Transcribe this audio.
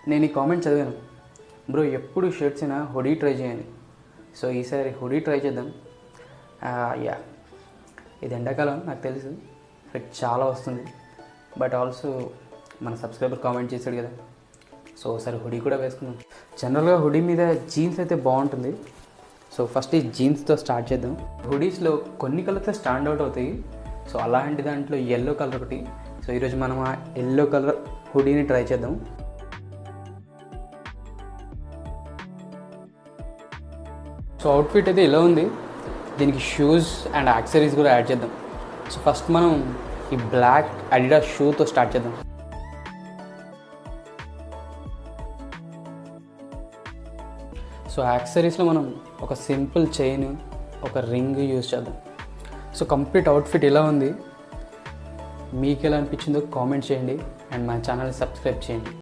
నేను ఈ కామెంట్ చదివాను, బ్రో ఎప్పుడు షర్ట్స్ అయినా హుడీ ట్రై చేయండి. సో ఈసారి హుడీ ట్రై చేద్దాం. యా, ఇది ఎండాకాలం నాకు తెలుసు, ఫిట్ చాలా వస్తుంది. బట్ ఆల్సో మన సబ్స్క్రైబర్ కామెంట్ చేశాడు కదా, సో ఒకసారి హుడీ కూడా వేసుకుందాం. జనరల్గా హుడీ మీద జీన్స్ అయితే బాగుంటుంది. సో ఫస్ట్ ఈ జీన్స్తో స్టార్ట్ చేద్దాం. హుడీస్లో కొన్ని కలర్స్ స్టాండ్ అవుట్ అవుతాయి. సో అలాంటి దాంట్లో ఎల్లో కలర్ ఒకటి. సో ఈరోజు మనం ఆ ఎల్లో కలర్ హుడీని ట్రై చేద్దాం. సో అవుట్ఫిట్ అయితే ఇలా ఉంది. దీనికి షూస్ అండ్ యాక్సెసరీస్ కూడా యాడ్ చేద్దాం. సో ఫస్ట్ మనం ఈ బ్లాక్ అడిడాస్ షూతో స్టార్ట్ చేద్దాం. సో యాక్సెసరీస్లో మనం ఒక సింపుల్ చైన్, ఒక రింగ్ యూజ్ చేద్దాం. సో కంప్లీట్ అవుట్ఫిట్ ఇలా ఉంది. మీకు ఎలా అనిపించిందో కామెంట్ చేయండి అండ్ మా ఛానల్ని సబ్స్క్రైబ్ చేయండి.